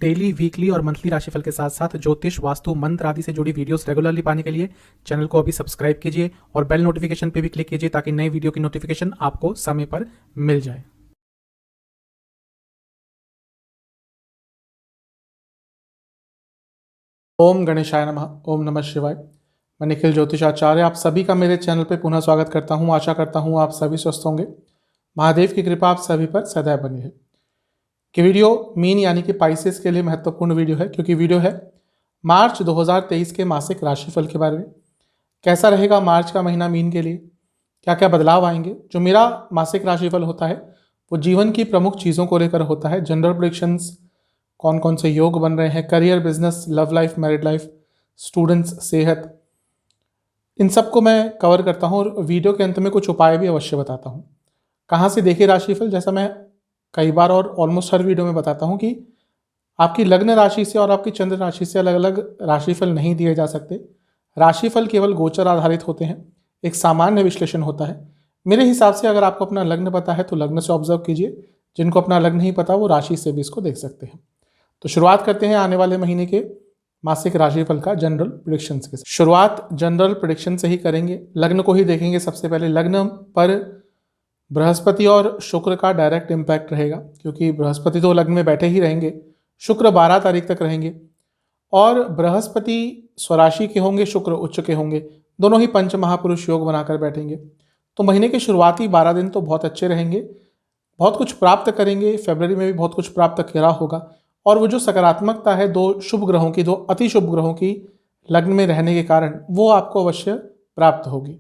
Daily, weekly और monthly राशिफल के साथ साथ ज्योतिष, वास्तु, मंत्र आदि से जुड़ी वीडियोस रेगुलरली पाने के लिए चैनल को अभी सब्सक्राइब कीजिए और बेल नोटिफिकेशन पे भी क्लिक कीजिए ताकि नई वीडियो की नोटिफिकेशन आपको समय पर मिल जाए। ओम गणेशाय नमः। ओम नमः शिवाय। मैं निखिल ज्योतिषाचार्य आप सभी का मेरे चैनल पर पुनः स्वागत करता हूँ। आशा करता हूँ आप सभी स्वस्थ होंगे। महादेव की कृपा आप सभी पर सदैव बनी है। कि वीडियो मीन यानी कि पाइसेस के लिए महत्वपूर्ण वीडियो है, क्योंकि वीडियो है मार्च 2023 के मासिक राशिफल के बारे में। कैसा रहेगा मार्च का महीना मीन के लिए, क्या क्या बदलाव आएंगे। जो मेरा मासिक राशिफल होता है वो जीवन की प्रमुख चीज़ों को लेकर होता है। जनरल प्रेडिक्शंस, कौन कौन से योग बन रहे हैं, career, business, love life, married life, students, सेहत, इन सबको मैं कवर करता हूँ और वीडियो के अंत में कुछ उपाय भी अवश्य बताता हूँ। कहाँ से देखिए राशिफल, जैसा मैं कई बार और ऑलमोस्ट हर वीडियो में बताता हूँ कि आपकी लग्न राशि से और आपकी चंद्र राशि से अलग अलग राशिफल नहीं दिए जा सकते। राशिफल केवल गोचर आधारित होते हैं, एक सामान्य विश्लेषण होता है। मेरे हिसाब से अगर आपको अपना लग्न पता है तो लग्न से ऑब्जर्व कीजिए, जिनको अपना लग्न नहीं पता वो राशि से भी इसको देख सकते हैं। तो शुरुआत करते हैं आने वाले महीने के मासिक राशिफल का जनरल प्रेडिक्शन के साथ। शुरुआत जनरल प्रेडिक्शन से ही करेंगे। लग्न को ही देखेंगे सबसे पहले। लग्न पर बृहस्पति और शुक्र का डायरेक्ट इम्पैक्ट रहेगा, क्योंकि बृहस्पति तो लग्न में बैठे ही रहेंगे। शुक्र 12 तारीख तक रहेंगे और बृहस्पति स्वराशि के होंगे, शुक्र उच्च के होंगे। दोनों ही पंच महापुरुष योग बनाकर बैठेंगे। तो महीने के शुरुआती 12 दिन तो बहुत अच्छे रहेंगे, बहुत कुछ प्राप्त करेंगे। फरवरी में भी बहुत कुछ प्राप्त करा होगा। और वो जो सकारात्मकता है दो शुभ ग्रहों की, दो अति शुभ ग्रहों की लग्न में रहने के कारण, वो आपको अवश्य प्राप्त होगी।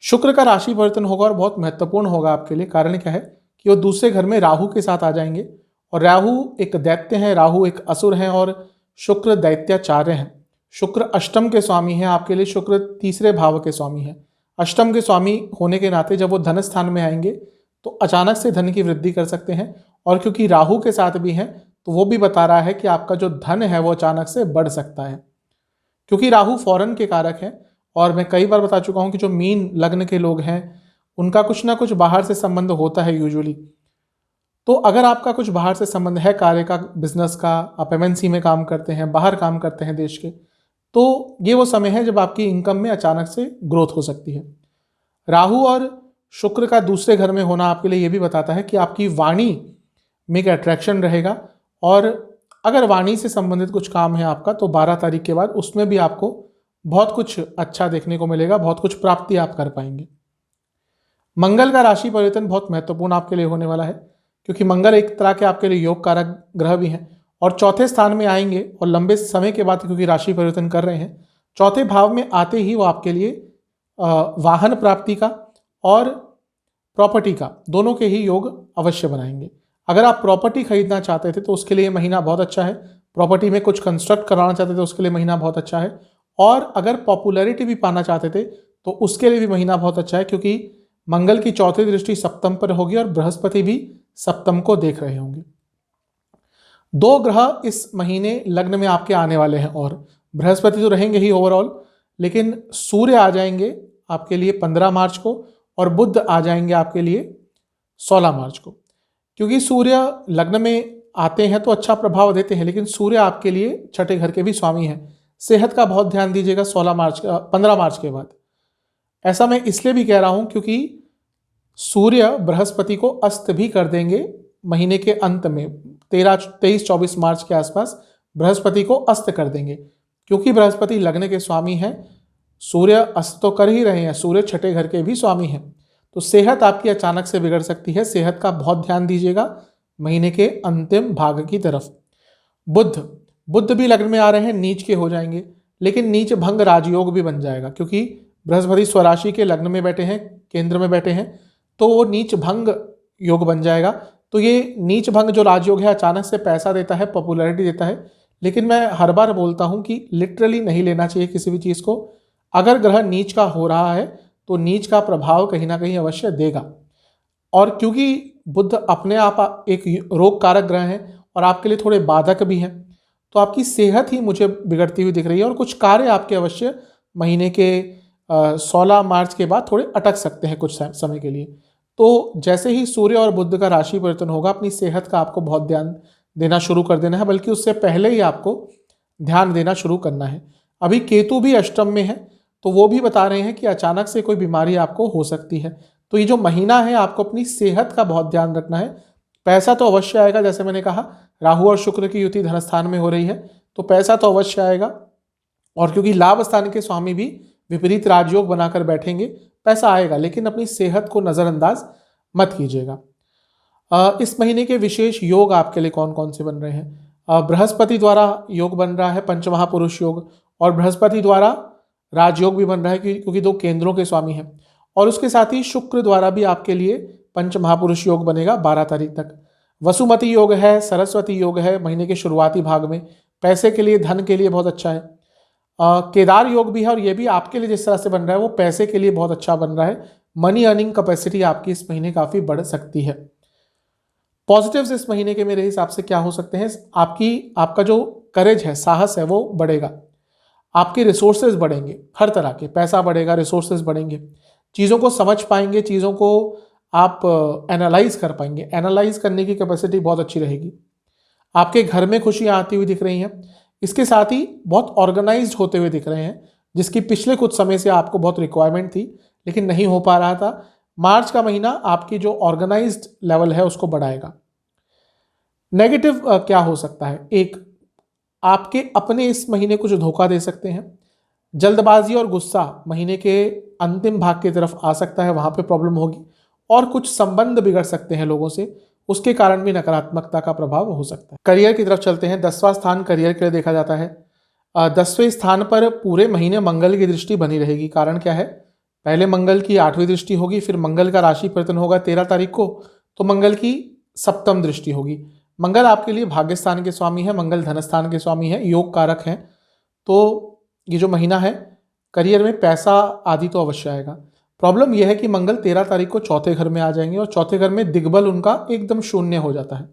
शुक्र का राशि परिवर्तन होगा और बहुत महत्वपूर्ण होगा आपके लिए। कारण क्या है कि वो दूसरे घर में राहु के साथ आ जाएंगे और राहु एक दैत्य है, राहु एक असुर है और शुक्र दैत्याचार्य है। शुक्र अष्टम के स्वामी हैं आपके लिए। शुक्र तीसरे भाव के स्वामी हैं। अष्टम के स्वामी होने के नाते जब वो धन स्थान में आएंगे तो अचानक से धन की वृद्धि कर सकते हैं। और क्योंकि राहु के साथ भी हैं तो वो भी बता रहा है कि आपका जो धन है वो अचानक से बढ़ सकता है, क्योंकि राहु फॉरेन के कारक है। और मैं कई बार बता चुका हूं कि जो मीन लग्न के लोग हैं उनका कुछ ना कुछ बाहर से संबंध होता है यूजुअली। तो अगर आपका कुछ बाहर से संबंध है, कार्य का, बिजनेस का, आप एमएनसी में काम करते हैं, बाहर काम करते हैं देश के, तो ये वो समय है जब आपकी इनकम में अचानक से ग्रोथ हो सकती है। राहु और शुक्र का दूसरे घर में होना आपके लिए ये भी बताता है कि आपकी वाणी में एक अट्रैक्शन रहेगा। और अगर वाणी से संबंधित कुछ काम है आपका तो 12 तारीख के बाद उसमें भी आपको बहुत कुछ अच्छा देखने को मिलेगा, बहुत कुछ प्राप्ति आप कर पाएंगे। मंगल का राशि परिवर्तन बहुत महत्वपूर्ण आपके लिए होने वाला है, क्योंकि मंगल एक तरह के आपके लिए योग कारक ग्रह भी हैं और चौथे स्थान में आएंगे। और लंबे समय के बाद क्योंकि राशि परिवर्तन कर रहे हैं, चौथे भाव में आते ही वो आपके लिए वाहन प्राप्ति का और प्रॉपर्टी का, दोनों के ही योग अवश्य बनाएंगे। अगर आप प्रॉपर्टी खरीदना चाहते थे तो उसके लिए महीना बहुत अच्छा है। प्रॉपर्टी में कुछ कंस्ट्रक्ट कराना चाहते थे उसके लिए महीना बहुत अच्छा है। और अगर पॉपुलैरिटी भी पाना चाहते थे तो उसके लिए भी महीना बहुत अच्छा है, क्योंकि मंगल की चौथी दृष्टि सप्तम पर होगी और बृहस्पति भी सप्तम को देख रहे होंगे। दो ग्रह इस महीने लग्न में आपके आने वाले हैं और बृहस्पति तो रहेंगे ही ओवरऑल, लेकिन सूर्य आ जाएंगे आपके लिए 15 मार्च को और बुध आ जाएंगे आपके लिए 16 मार्च को। क्योंकि सूर्य लग्न में आते हैं तो अच्छा प्रभाव देते हैं, लेकिन सूर्य आपके लिए छठे घर के भी स्वामी हैं। सेहत का बहुत ध्यान दीजिएगा 15 मार्च के बाद। ऐसा मैं इसलिए भी कह रहा हूं क्योंकि सूर्य बृहस्पति को अस्त भी कर देंगे महीने के अंत में। 23-24 मार्च के आसपास बृहस्पति को अस्त कर देंगे, क्योंकि बृहस्पति लग्न के स्वामी हैं। सूर्य अस्त तो कर ही रहे हैं, सूर्य छठे घर के भी स्वामी हैं। तो सेहत आपकी अचानक से बिगड़ सकती है। सेहत का बहुत ध्यान दीजिएगा महीने के अंतिम भाग की तरफ। बुध भी लग्न में आ रहे हैं, नीच के हो जाएंगे, लेकिन नीच भंग राजयोग भी बन जाएगा, क्योंकि बृहस्पति स्वराशि के लग्न में बैठे हैं, केंद्र में बैठे हैं, तो वो नीच भंग योग बन जाएगा। तो ये नीच भंग जो राजयोग है अचानक से पैसा देता है, पॉपुलैरिटी देता है, लेकिन मैं हर बार बोलता हूं कि लिटरली नहीं लेना चाहिए किसी भी चीज़ को। अगर ग्रह नीच का हो रहा है तो नीच का प्रभाव कहीं ना कहीं अवश्य देगा। और क्योंकि बुध अपने आप एक रोग कारक ग्रह हैं और आपके लिए थोड़े बाधक भी हैं, तो आपकी सेहत ही मुझे बिगड़ती हुई दिख रही है और कुछ कार्य आपके अवश्य महीने के 16 मार्च के बाद थोड़े अटक सकते हैं कुछ समय के लिए। तो जैसे ही सूर्य और बुध का राशि परिवर्तन होगा, अपनी सेहत का आपको बहुत ध्यान देना शुरू कर देना है, बल्कि उससे पहले ही आपको ध्यान देना शुरू करना है। अभी केतु भी अष्टम में है, तो वो भी बता रहे हैं कि अचानक से कोई बीमारी आपको हो सकती है। तो ये जो महीना है आपको अपनी सेहत का बहुत ध्यान रखना है। पैसा तो अवश्य आएगा, जैसे मैंने कहा राहु और शुक्र की युति धन स्थान में हो रही है, तो पैसा तो अवश्य आएगा। और क्योंकि लाभ स्थान के स्वामी भी विपरीत राजयोग बनाकर बैठेंगे, पैसा आएगा, लेकिन अपनी सेहत को नज़रअंदाज मत कीजिएगा। इस महीने के विशेष योग आपके लिए कौन कौन से बन रहे हैं? बृहस्पति द्वारा योग बन रहा है पंचमहापुरुष योग, और बृहस्पति द्वारा राजयोग भी बन रहा है क्योंकि दो केंद्रों के स्वामी हैं। और उसके साथ ही शुक्र द्वारा भी आपके लिए पंचमहापुरुष योग बनेगा 12 तारीख तक। वसुमती योग है, सरस्वती योग है महीने के शुरुआती भाग में, पैसे के लिए, धन के लिए बहुत अच्छा है। केदार योग भी है, और ये भी आपके लिए जिस तरह से बन रहा है वो पैसे के लिए बहुत अच्छा बन रहा है। मनी अर्निंग कैपेसिटी आपकी इस महीने काफ़ी बढ़ सकती है। पॉजिटिव्स इस महीने के मेरे हिसाब से क्या हो सकते हैं? आपका जो करेज है, साहस है, वो बढ़ेगा। आपके रिसोर्सेज बढ़ेंगे, हर तरह के, पैसा बढ़ेगा, रिसोर्सेज बढ़ेंगे, चीज़ों को समझ पाएंगे, चीज़ों को आप एनालाइज कर पाएंगे। एनालाइज करने की कैपेसिटी बहुत अच्छी रहेगी। आपके घर में खुशियाँ आती हुई दिख रही हैं। इसके साथ ही बहुत ऑर्गेनाइज्ड होते हुए दिख रहे हैं, जिसकी पिछले कुछ समय से आपको बहुत रिक्वायरमेंट थी लेकिन नहीं हो पा रहा था। मार्च का महीना आपकी जो ऑर्गेनाइज्ड लेवल है उसको बढ़ाएगा। नेगेटिव क्या हो सकता है? एक, आपके अपने इस महीने कुछ धोखा दे सकते हैं। जल्दबाजी और गुस्सा महीने के अंतिम भाग की तरफ आ सकता है, वहाँ पे प्रॉब्लम होगी। और कुछ संबंध बिगड़ सकते हैं लोगों से, उसके कारण भी नकारात्मकता का प्रभाव हो सकता है। करियर की तरफ चलते हैं। 10वां स्थान करियर के लिए देखा जाता है। 10वें स्थान पर पूरे महीने मंगल की दृष्टि बनी रहेगी। कारण क्या है? पहले मंगल की 8वीं दृष्टि होगी, फिर मंगल का राशि परिवर्तन होगा 13 तारीख को, तो मंगल की 7वीं दृष्टि होगी। मंगल आपके लिए भाग्य स्थान के स्वामी है, मंगल धन स्थान के स्वामी है, योग कारक हैं। तो ये जो महीना है, करियर में पैसा आदि तो अवश्य आएगा। प्रॉब्लम यह है कि मंगल 13 तारीख को चौथे घर में आ जाएंगे, और चौथे घर में दिग्बल उनका एकदम शून्य हो जाता है।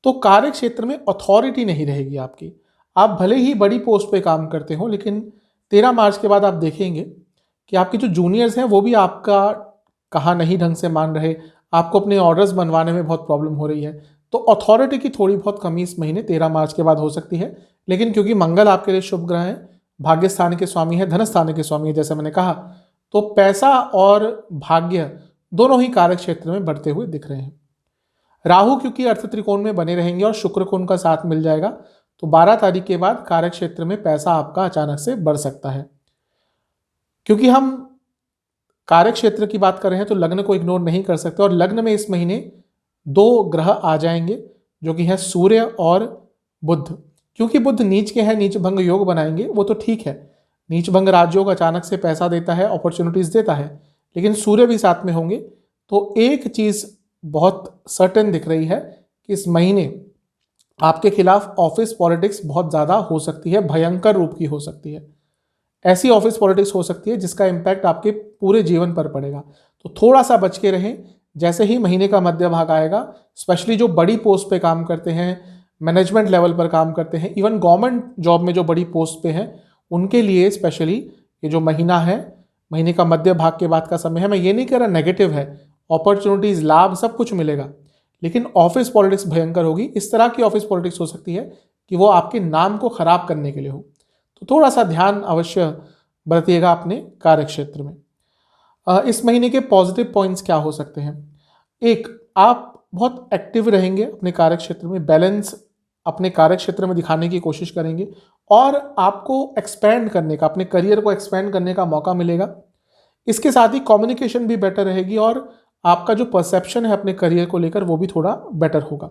तो कार्य क्षेत्र में अथॉरिटी नहीं रहेगी आपकी। आप भले ही बड़ी पोस्ट पे काम करते हो, लेकिन 13 मार्च के बाद आप देखेंगे कि आपके जो जूनियर्स हैं वो भी आपका कहा नहीं ढंग से मान रहे, आपको अपने ऑर्डर्स बनवाने में बहुत प्रॉब्लम हो रही है। तो अथॉरिटी की थोड़ी बहुत कमी इस महीने 13 मार्च के बाद हो सकती है। लेकिन क्योंकि मंगल आपके लिए शुभ ग्रह है, भाग्य स्थान के स्वामी है, धन स्थान के स्वामी है, जैसे मैंने कहा, तो पैसा और भाग्य दोनों ही कार्य क्षेत्र में बढ़ते हुए दिख रहे हैं। राहु क्योंकि अर्थ त्रिकोण में बने रहेंगे और शुक्र को उनका साथ मिल जाएगा, तो 12 तारीख के बाद कार्य क्षेत्र में पैसा आपका अचानक से बढ़ सकता है। क्योंकि हम कार्य क्षेत्र की बात कर रहे हैं तो लग्न को इग्नोर नहीं कर सकते, और लग्न में इस महीने 2 ग्रह आ जाएंगे जो कि हैं सूर्य और बुध। क्योंकि बुध नीच के हैं, नीच भंग योग बनाएंगे, वो तो ठीक है, नीच भंग राजयोग अचानक से पैसा देता है, अपॉर्चुनिटीज देता है, लेकिन सूर्य भी साथ में होंगे। तो एक चीज बहुत सर्टेन दिख रही है कि इस महीने आपके खिलाफ ऑफिस पॉलिटिक्स बहुत ज़्यादा हो सकती है, भयंकर रूप की हो सकती है। ऐसी ऑफिस पॉलिटिक्स हो सकती है जिसका इम्पैक्ट आपके पूरे जीवन पर पड़ेगा। तो थोड़ा सा बच के रहें। जैसे ही महीने का मध्य भाग आएगा, स्पेशली जो बड़ी पोस्ट पे काम करते हैं, मैनेजमेंट लेवल पर काम करते हैं, इवन गवर्नमेंट जॉब में जो बड़ी पोस्ट पे हैं, उनके लिए स्पेशली ये जो महीना है, महीने का मध्य भाग के बाद का समय है, मैं ये नहीं कह रहा नेगेटिव है, अपॉर्चुनिटीज़, लाभ सब कुछ मिलेगा, लेकिन ऑफिस पॉलिटिक्स भयंकर होगी। इस तरह की ऑफिस पॉलिटिक्स हो सकती है कि वो आपके नाम को खराब करने के लिए हो। तो थोड़ा सा ध्यान अवश्य बरतिएगा अपने कार्य क्षेत्र में। इस महीने के पॉजिटिव पॉइंट्स क्या हो सकते हैं? एक, आप बहुत एक्टिव रहेंगे अपने कार्य क्षेत्र में, बैलेंस अपने कार्य क्षेत्र में दिखाने की कोशिश करेंगे, और आपको एक्सपेंड करने का, अपने करियर को एक्सपेंड करने का मौका मिलेगा। इसके साथ ही कम्युनिकेशन भी बेटर रहेगी, और आपका जो परसेप्शन है अपने करियर को लेकर वो भी थोड़ा बेटर होगा।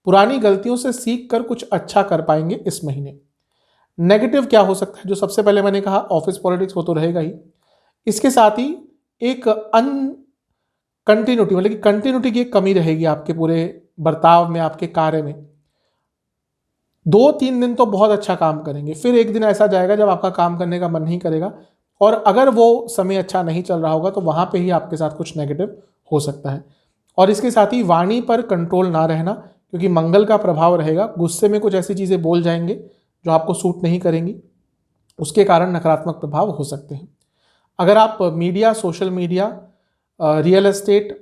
पुरानी गलतियों से सीख कर कुछ अच्छा कर पाएंगे इस महीने। नेगेटिव क्या हो सकता है? जो सबसे पहले मैंने कहा ऑफिस पॉलिटिक्स, वो तो रहेगा ही। इसके साथ ही एक कंटिन्यूटी, मतलब कि कंटिन्यूटी की एक कमी रहेगी आपके पूरे बर्ताव में, आपके कार्य में। 2-3 दिन तो बहुत अच्छा काम करेंगे, फिर एक दिन ऐसा जाएगा जब आपका काम करने का मन नहीं करेगा, और अगर वो समय अच्छा नहीं चल रहा होगा तो वहाँ पे ही आपके साथ कुछ नेगेटिव हो सकता है। और इसके साथ ही वाणी पर कंट्रोल ना रहना, क्योंकि मंगल का प्रभाव रहेगा। गुस्से में कुछ ऐसी चीज़ें बोल जाएंगे जो आपको सूट नहीं करेंगी, उसके कारण नकारात्मक प्रभाव हो सकते हैं। अगर आप media, social media, real estate,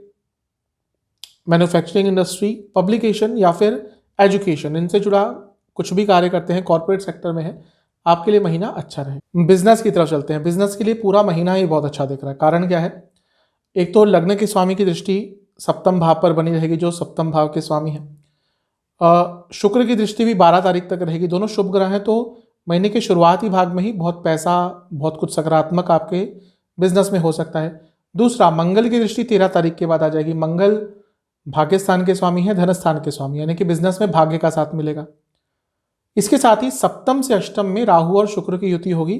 manufacturing industry, publication या फिर एजुकेशन, इनसे जुड़ा कुछ भी कार्य करते हैं, कॉर्पोरेट सेक्टर में है, आपके लिए महीना अच्छा रहे। बिजनेस की तरफ चलते हैं। बिजनेस के लिए पूरा महीना ही बहुत अच्छा दिख रहा है। कारण क्या है? एक तो लग्न के स्वामी की दृष्टि सप्तम भाव पर बनी रहेगी, जो सप्तम भाव के स्वामी है। शुक्र की दृष्टि भी 12 तारीख तक रहेगी। दोनों शुभ ग्रह हैं, तो महीने के शुरुआती भाग में ही बहुत पैसा, बहुत कुछ सकारात्मक आपके बिजनेस में हो सकता है। दूसरा, मंगल की दृष्टि 13 तारीख के बाद आ जाएगी। मंगल भाग्य स्थान के स्वामी है, धन स्थान के स्वामी, यानी कि बिजनेस में भाग्य का साथ मिलेगा। इसके साथ ही सप्तम से अष्टम में राहु और शुक्र की युति होगी।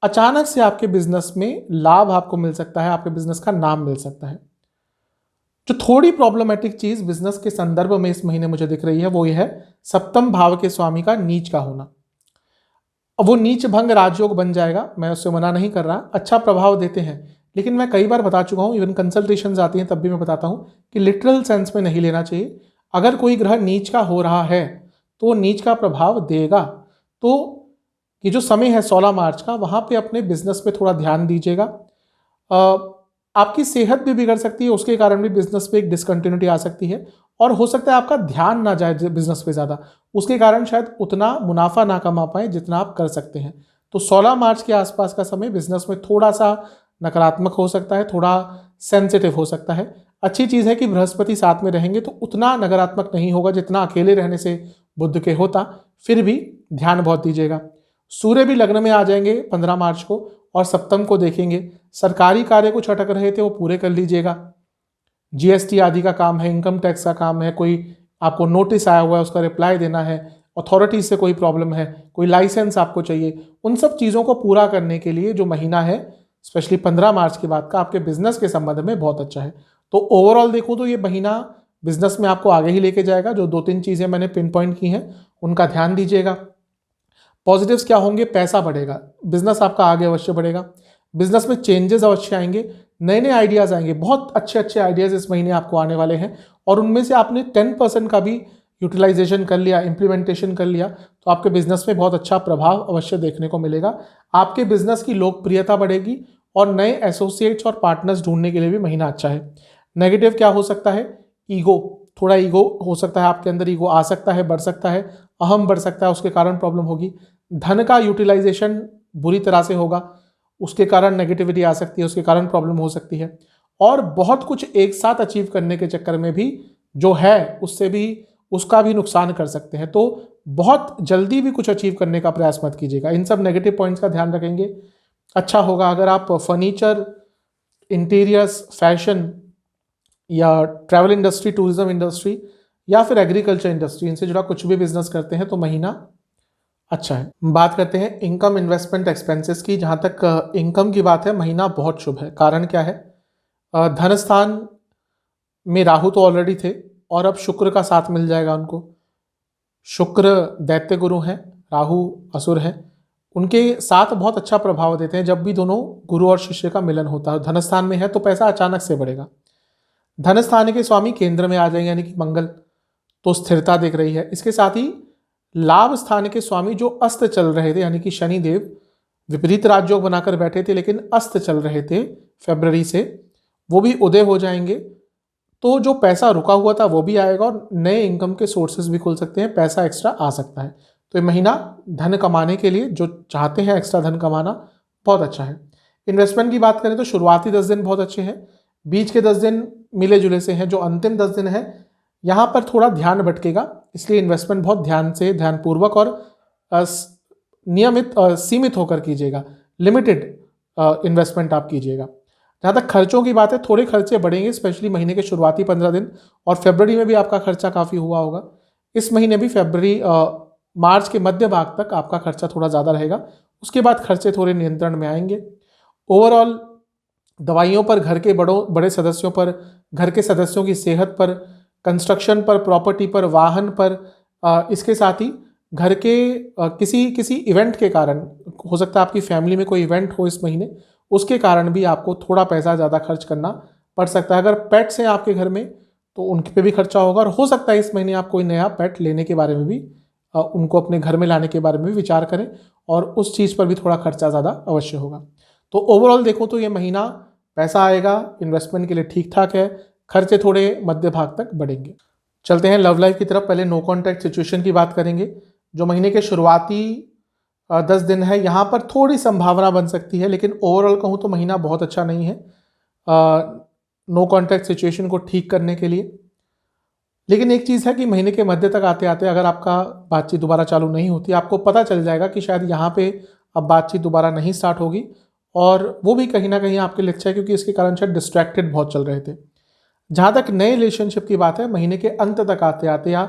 अचानक से आपके बिजनेस में लाभ आपको मिल सकता है, आपके बिजनेस का नाम मिल सकता है। जो थोड़ी प्रॉब्लमेटिक चीज बिजनेस के संदर्भ में इस महीने मुझे दिख रही है, वो यह है सप्तम भाव के स्वामी का नीच का होना। अब वो नीच भंग राजयोग बन जाएगा, मैं उससे मना नहीं कर रहा, अच्छा प्रभाव देते हैं, लेकिन मैं कई बार बता चुका हूं, इवन कंसल्टेशंस आती हैं तब भी मैं बताता हूं कि लिटरल सेंस में नहीं लेना चाहिए। अगर कोई ग्रह नीच का हो रहा है तो वो नीच का प्रभाव देगा। तो ये जो समय है 16 मार्च का, वहां पे अपने बिजनेस पे थोड़ा ध्यान दीजिएगा। आपकी सेहत भी बिगड़ सकती है, उसके कारण भी बिजनेस पे एक डिसकंटिन्यूटी आ सकती है, और हो सकता है आपका ध्यान ना जाए बिजनेस पे ज़्यादा, उसके कारण शायद उतना मुनाफा ना कमा पाए जितना आप कर सकते हैं। तो 16 मार्च के आसपास का समय बिजनेस में थोड़ा सा नकारात्मक हो सकता है, थोड़ा सेंसिटिव हो सकता है। अच्छी चीज़ है कि बृहस्पति साथ में रहेंगे तो उतना नकारात्मक नहीं होगा जितना अकेले रहने से बुध के होता। फिर भी ध्यान बहुत दीजिएगा। सूर्य भी लग्न में आ जाएंगे 15 मार्च को और सप्तम को देखेंगे। सरकारी कार्य कुछ अटक रहे थे वो पूरे कर लीजिएगा। जीएसटी आदि का काम है, इनकम टैक्स का काम है, कोई आपको नोटिस आया हुआ है उसका रिप्लाई देना है, अथॉरिटीज से कोई प्रॉब्लम है, कोई लाइसेंस आपको चाहिए, उन सब चीज़ों को पूरा करने के लिए जो महीना है स्पेशली 15 मार्च के बाद का आपके बिजनेस के संबंध में बहुत अच्छा है। तो ओवरऑल देखूं तो ये महीना बिजनेस में आपको आगे ही लेके जाएगा। जो 2-3 चीज़ें मैंने पिन पॉइंट की हैं उनका ध्यान दीजिएगा। पॉजिटिव्स क्या होंगे? पैसा बढ़ेगा, बिजनेस आपका आगे अवश्य बढ़ेगा, बिजनेस में चेंजेस अवश्य आएंगे, नए नए आइडियाज़ आएंगे, बहुत अच्छे अच्छे आइडियाज़ इस महीने आपको आने वाले हैं, और उनमें से आपने 10% का भी यूटिलाइजेशन कर लिया, इम्प्लीमेंटेशन कर लिया, तो आपके बिजनेस में बहुत अच्छा प्रभाव अवश्य देखने को मिलेगा। आपके बिजनेस की लोकप्रियता बढ़ेगी और नए एसोसिएट्स और पार्टनर्स ढूंढने के लिए भी महीना अच्छा है। नेगेटिव क्या हो सकता है? ईगो, थोड़ा ईगो हो सकता है आपके अंदर, ईगो आ सकता है, बढ़ सकता है, अहम बढ़ सकता है, उसके कारण प्रॉब्लम होगी। धन का यूटिलाइजेशन बुरी तरह से होगा, उसके कारण नेगेटिविटी आ सकती है, उसके कारण प्रॉब्लम हो सकती है, और बहुत कुछ एक साथ अचीव करने के चक्कर में भी जो है उससे भी उसका भी नुकसान कर सकते हैं। तो बहुत जल्दी भी कुछ अचीव करने का प्रयास मत कीजिएगा। इन सब नेगेटिव पॉइंट्स का ध्यान रखेंगे, अच्छा होगा। अगर आप फर्नीचर, इंटीरियर्स, फैशन या ट्रैवल इंडस्ट्री, टूरिज्म इंडस्ट्री या फिर एग्रीकल्चर इंडस्ट्री, इनसे जुड़ा कुछ भी बिजनेस करते हैं तो महीना अच्छा है। बात करते हैं इनकम, इन्वेस्टमेंट, एक्सपेंसेस की। जहाँ तक इनकम की बात है, महीना बहुत शुभ है। कारण क्या है? धन स्थान में राहु तो ऑलरेडी थे और अब शुक्र का साथ मिल जाएगा उनको। शुक्र दैत्य गुरु हैं, राहु असुर हैं, उनके साथ बहुत अच्छा प्रभाव देते हैं। जब भी दोनों गुरु और शिष्य का मिलन होता है, धन स्थान में है तो पैसा अचानक से बढ़ेगा। धन स्थान के स्वामी केंद्र में आ जाएंगे, यानी कि मंगल, तो स्थिरता दिख रही है। इसके साथ ही लाभ स्थान के स्वामी जो अस्त चल रहे थे, यानी कि शनिदेव विपरीत राजयोग बनाकर बैठे थे लेकिन अस्त चल रहे थे फरवरी से, वो भी उदय हो जाएंगे। तो जो पैसा रुका हुआ था वो भी आएगा और नए इनकम के सोर्सेज भी खुल सकते हैं, पैसा एक्स्ट्रा आ सकता है। तो ये महीना धन कमाने के लिए, जो चाहते हैं एक्स्ट्रा धन कमाना, बहुत अच्छा है। इन्वेस्टमेंट की बात करें तो शुरुआती 10 दिन बहुत अच्छे हैं, बीच के 10 दिन मिले जुले से हैं, जो अंतिम 10 दिन है यहाँ पर थोड़ा ध्यान भटकेगा। इसलिए इन्वेस्टमेंट बहुत ध्यान से, ध्यानपूर्वक और नियमित सीमित होकर कीजिएगा, लिमिटेड इन्वेस्टमेंट आप कीजिएगा। जहाँ तक खर्चों की बात है, थोड़े खर्चे बढ़ेंगे, स्पेशली महीने के शुरुआती 15 दिन, और फरवरी में भी आपका खर्चा काफ़ी हुआ होगा। इस महीने भी फरवरी मार्च के मध्य भाग तक आपका खर्चा थोड़ा ज़्यादा रहेगा, उसके बाद खर्चे थोड़े नियंत्रण में आएंगे। ओवरऑल दवाइयों पर, घर के बड़े सदस्यों पर, घर के सदस्यों की सेहत पर, कंस्ट्रक्शन पर, प्रॉपर्टी पर, वाहन पर, इसके साथ ही घर के किसी इवेंट के कारण, हो सकता है आपकी फैमिली में कोई इवेंट हो इस महीने, उसके कारण भी आपको थोड़ा पैसा ज़्यादा खर्च करना पड़ सकता है। अगर पेट्स हैं आपके घर में तो उनके पे भी खर्चा होगा, और हो सकता है इस महीने आप कोई नया पेट लेने के बारे में भी, उनको अपने घर में लाने के बारे में भी विचार करें, और उस चीज़ पर भी थोड़ा खर्चा ज़्यादा अवश्य होगा। तो ओवरऑल देखो तो ये महीना पैसा आएगा, इन्वेस्टमेंट के लिए ठीक ठाक है, खर्चे थोड़े मध्य भाग तक बढ़ेंगे। चलते हैं लव लाइफ की तरफ। पहले नो कॉन्टैक्ट सिचुएशन की बात करेंगे। जो महीने के शुरुआती 10 दिन है, यहाँ पर थोड़ी संभावना बन सकती है, लेकिन ओवरऑल कहूँ तो महीना बहुत अच्छा नहीं है नो कॉन्टैक्ट सिचुएशन को ठीक करने के लिए। लेकिन एक चीज़ है कि महीने के मध्य तक आते आते अगर आपका बातचीत दोबारा चालू नहीं होती, आपको पता चल जाएगा कि शायद यहाँ पे अब बातचीत दोबारा नहीं स्टार्ट होगी, और वो भी कहीं ना कहीं आपके लिए अच्छा है, क्योंकि इसके कारण शायद डिस्ट्रैक्टेड बहुत चल रहे थे। जहाँ तक नए रिलेशनशिप की बात है, महीने के अंत तक आते आते या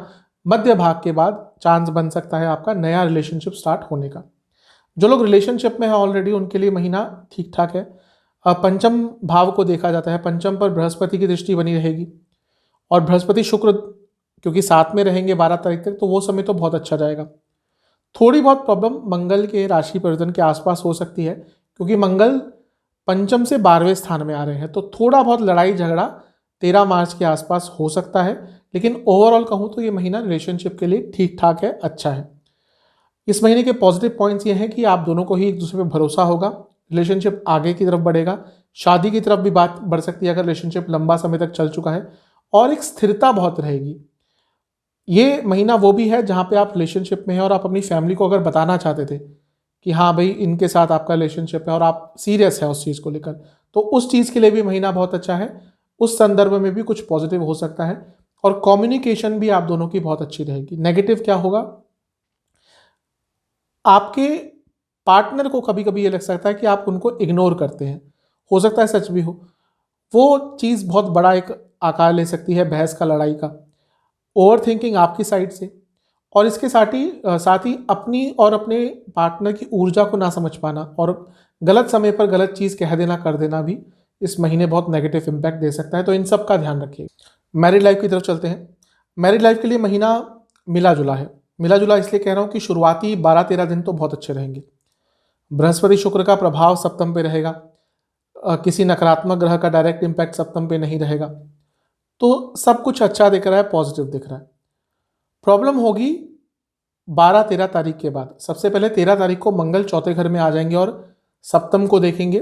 मध्य भाग के बाद चांस बन सकता है आपका नया रिलेशनशिप स्टार्ट होने का। जो लोग रिलेशनशिप में हैं ऑलरेडी, उनके लिए महीना ठीक ठाक है। पंचम भाव को देखा जाता है, पंचम पर बृहस्पति की दृष्टि बनी रहेगी, और बृहस्पति शुक्र क्योंकि साथ में रहेंगे 12 तारीख तक, तो वो समय तो बहुत अच्छा जाएगा। थोड़ी बहुत प्रॉब्लम मंगल के राशि परिवर्तन के आसपास हो सकती है, क्योंकि मंगल पंचम से 12वें स्थान में आ रहे हैं, तो थोड़ा बहुत लड़ाई झगड़ा 13 मार्च के आसपास हो सकता है। लेकिन ओवरऑल कहूँ तो ये महीना रिलेशनशिप के लिए ठीक ठाक है, अच्छा है। इस महीने के पॉजिटिव पॉइंट्स ये हैं कि आप दोनों को ही एक दूसरे पर भरोसा होगा, रिलेशनशिप आगे की तरफ बढ़ेगा, शादी की तरफ भी बात बढ़ सकती है अगर रिलेशनशिप लंबा समय तक चल चुका है, और एक स्थिरता बहुत रहेगी। ये महीना वो भी है जहाँ पे आप रिलेशनशिप में हैं और आप अपनी फैमिली को अगर बताना चाहते थे कि हाँ भाई इनके साथ आपका रिलेशनशिप है और आप सीरियस है उस चीज़ को लेकर, तो उस चीज़ के लिए भी महीना बहुत अच्छा है। उस संदर्भ में भी कुछ पॉजिटिव हो सकता है, और कम्युनिकेशन भी आप दोनों की बहुत अच्छी रहेगी। नेगेटिव क्या होगा, आपके पार्टनर को कभी कभी ये लग सकता है कि आप उनको इग्नोर करते हैं, हो सकता है सच भी हो। वो चीज़ बहुत बड़ा एक आकार ले सकती है बहस का, लड़ाई का, ओवर थिंकिंग आपकी साइड से, और इसके साथ ही अपनी और अपने पार्टनर की ऊर्जा को ना समझ पाना और गलत समय पर गलत चीज़ कह देना कर देना भी इस महीने बहुत नेगेटिव इम्पैक्ट दे सकता है। तो इन सब का ध्यान रखिए। मैरिड लाइफ की तरफ चलते हैं। मैरिड लाइफ के लिए महीना मिला जुला है। मिला जुला इसलिए कह रहा हूँ कि शुरुआती 12-13 दिन तो बहुत अच्छे रहेंगे। बृहस्पति शुक्र का प्रभाव सप्तम पे रहेगा, किसी नकारात्मक ग्रह का डायरेक्ट इम्पैक्ट सप्तम पे नहीं रहेगा, तो सब कुछ अच्छा दिख रहा है, पॉजिटिव दिख रहा है। प्रॉब्लम होगी 12-13 तारीख के बाद। सबसे पहले 13 तारीख को मंगल चौथे घर में आ जाएंगे और सप्तम को देखेंगे।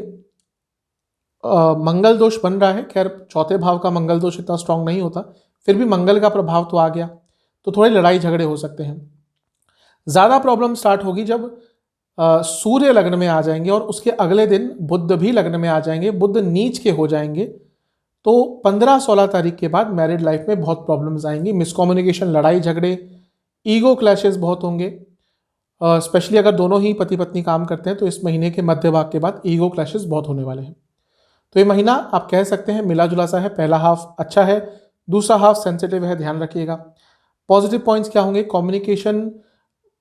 मंगल दोष बन रहा है, खैर चौथे भाव का मंगल दोष इतना स्ट्रांग नहीं होता, फिर भी मंगल का प्रभाव तो आ गया, तो थोड़े लड़ाई झगड़े हो सकते हैं। ज़्यादा प्रॉब्लम स्टार्ट होगी जब सूर्य लग्न में आ जाएंगे और उसके अगले दिन बुध भी लग्न में आ जाएंगे, बुध नीच के हो जाएंगे, तो 15-16 तारीख के बाद मैरिड लाइफ में बहुत प्रॉब्लम्स आएंगी। मिसकम्युनिकेशन, लड़ाई झगड़े, ईगो क्लैशेस बहुत होंगे। स्पेशली अगर दोनों ही पति पत्नी काम करते हैं तो इस महीने के मध्य भाग के बाद ईगो क्लैशेस बहुत होने वाले हैं। तो ये महीना आप कह सकते हैं मिला जुला सा है। पहला हाफ अच्छा है, दूसरा हाफ सेंसिटिव है, ध्यान रखिएगा। पॉजिटिव पॉइंट्स क्या होंगे, कम्युनिकेशन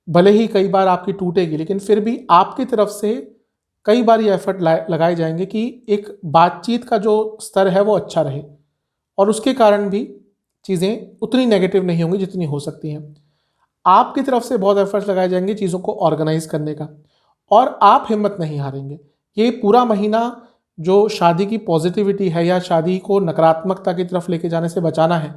भले ही कई बार आपकी टूटेगी, लेकिन फिर भी आपकी तरफ से कई बार ये एफर्ट लगाए जाएंगे कि एक बातचीत का जो स्तर है वो अच्छा रहे, और उसके कारण भी चीज़ें उतनी नेगेटिव नहीं होंगी जितनी हो सकती हैं। आपकी तरफ से बहुत एफर्ट्स लगाए जाएंगे चीज़ों को ऑर्गेनाइज करने का, और आप हिम्मत नहीं हारेंगे। ये पूरा महीना जो शादी की पॉजिटिविटी है या शादी को नकारात्मकता की तरफ लेके जाने से बचाना है,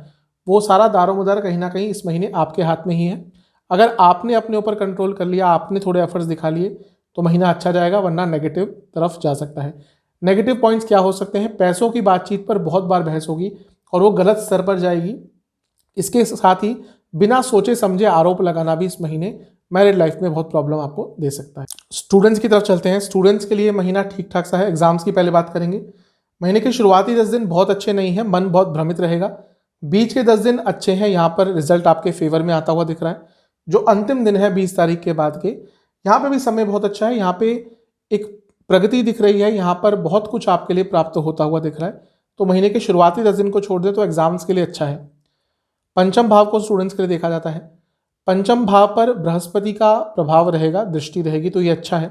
वो सारा दारोमदार कहीं ना कहीं इस महीने आपके हाथ में ही है। अगर आपने अपने ऊपर कंट्रोल कर लिया, आपने थोड़े एफर्ट्स दिखा लिए, तो महीना अच्छा जाएगा, वरना नेगेटिव तरफ जा सकता है। नेगेटिव पॉइंट्स क्या हो सकते हैं, पैसों की बातचीत पर बहुत बार बहस होगी और वो गलत स्तर पर जाएगी। इसके साथ ही बिना सोचे समझे आरोप लगाना भी इस महीने मैरिड लाइफ में बहुत प्रॉब्लम आपको दे सकता है। स्टूडेंट्स की तरफ चलते हैं। स्टूडेंट्स के लिए महीना ठीक ठाक सा है। एग्जाम्स की पहले बात करेंगे। महीने के शुरुआती 10 दिन बहुत अच्छे नहीं हैं, मन बहुत भ्रमित रहेगा। बीच के 10 दिन अच्छे हैं, यहाँ पर रिजल्ट आपके फेवर में आता हुआ दिख रहा है। जो अंतिम दिन है 20 तारीख के बाद के, यहाँ पे भी समय बहुत अच्छा है। यहाँ पे एक प्रगति दिख रही है, यहाँ पर बहुत कुछ आपके लिए प्राप्त होता हुआ दिख रहा है। तो महीने के शुरुआती 10 दिन को छोड़ दें तो एग्जाम्स के लिए अच्छा है। पंचम भाव को स्टूडेंट्स के लिए देखा जाता है। पंचम भाव पर बृहस्पति का प्रभाव रहेगा, दृष्टि रहेगी, तो ये अच्छा है।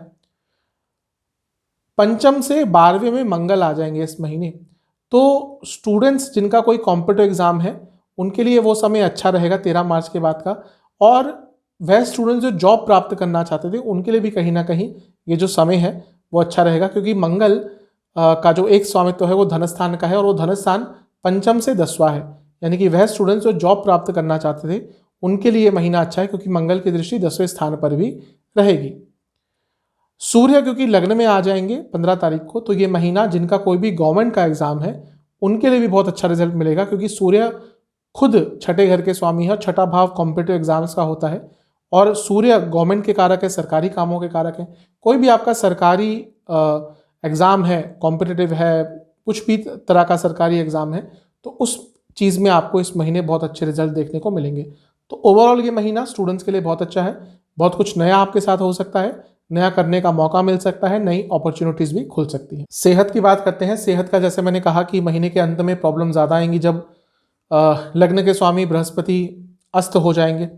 पंचम से 12वें में मंगल आ जाएंगे इस महीने, तो स्टूडेंट्स जिनका कोई कॉम्पिटिटिव एग्जाम है उनके लिए वो समय अच्छा रहेगा 13 मार्च के बाद का। और वह स्टूडेंट्स जो जॉब प्राप्त करना चाहते थे उनके लिए भी कहीं ना कहीं ये जो समय है वो अच्छा रहेगा, क्योंकि मंगल का जो एक स्वामित्व है वो धनस्थान का है, और वो धनस्थान पंचम से 10वां है। यानी कि वह स्टूडेंट्स जो जॉब प्राप्त करना चाहते थे उनके लिए महीना अच्छा है, क्योंकि मंगल की दृष्टि 10वें स्थान पर भी रहेगी। सूर्य क्योंकि लग्न में आ जाएंगे 15 तारीख को, तो ये महीना जिनका कोई भी गवर्नमेंट का एग्जाम है उनके लिए भी बहुत अच्छा रिजल्ट मिलेगा, क्योंकि सूर्य खुद छठे घर के स्वामी है और छठा भाव कॉम्पिटिटिव एग्जाम्स का होता है और सूर्य गवर्नमेंट के कारक है, सरकारी कामों के कारक है। कोई भी आपका सरकारी एग्ज़ाम है, कॉम्पिटिटिव है, कुछ भी तरह का सरकारी एग्ज़ाम है, तो उस चीज़ में आपको इस महीने बहुत अच्छे रिजल्ट देखने को मिलेंगे। तो ओवरऑल ये महीना स्टूडेंट्स के लिए बहुत अच्छा है। बहुत कुछ नया आपके साथ हो सकता है, नया करने का मौका मिल सकता है, नई अपॉर्चुनिटीज़ भी खुल सकती हैं। सेहत की बात करते हैं। सेहत का जैसे मैंने कहा कि महीने के अंत में प्रॉब्लम ज़्यादा आएंगी जब लग्न के स्वामी बृहस्पति अस्त हो जाएंगे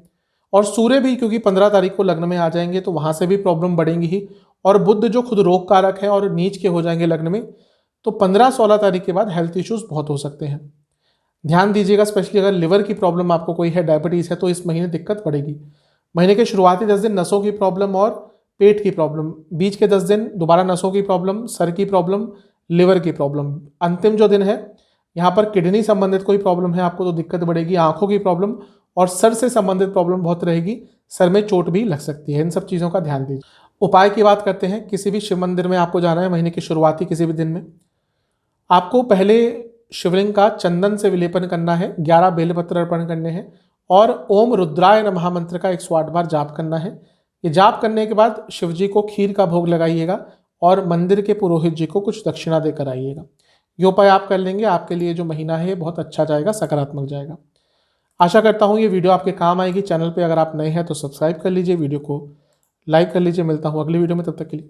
और सूर्य भी क्योंकि 15 तारीख को लग्न में आ जाएंगे तो वहाँ से भी प्रॉब्लम बढ़ेंगी ही। और बुध जो खुद रोग कारक है और नीच के हो जाएंगे लग्न में, तो 15-16 तारीख के बाद हेल्थ इश्यूज़ बहुत हो सकते हैं। ध्यान दीजिएगा, स्पेशली अगर लिवर की प्रॉब्लम आपको कोई है, डायबिटीज़ है, तो इस महीने दिक्कत पड़ेगी। महीने के शुरुआती 10 दिन नसों की प्रॉब्लम और पेट की प्रॉब्लम, बीच के 10 दिन दोबारा नसों की प्रॉब्लम, सर की प्रॉब्लम, लिवर की प्रॉब्लम। अंतिम जो दिन है यहाँ पर किडनी संबंधित कोई प्रॉब्लम है आपको तो दिक्कत बढ़ेगी, आंखों की प्रॉब्लम और सर से संबंधित प्रॉब्लम बहुत रहेगी, सर में चोट भी लग सकती है। इन सब चीज़ों का ध्यान दीजिए। उपाय की बात करते हैं। किसी भी शिव मंदिर में आपको जाना है महीने के शुरुआती किसी भी दिन में। आपको पहले शिवलिंग का चंदन से विलेपन करना है, 11 बेलपत्र अर्पण करने हैं और ओम रुद्राय नमः मंत्र का 108 बार जाप करना है। ये जाप करने के बाद शिव जी को खीर का भोग लगाइएगा और मंदिर के पुरोहित जी को कुछ दक्षिणा देकर आइएगा। ये उपाय आप कर लेंगे, आपके लिए जो महीना है बहुत अच्छा जाएगा, सकारात्मक जाएगा। आशा करता हूँ ये वीडियो आपके काम आएगी। चैनल पे अगर आप नए हैं तो सब्सक्राइब कर लीजिए, वीडियो को लाइक कर लीजिए। मिलता हूँ अगली वीडियो में, तब तक के लिए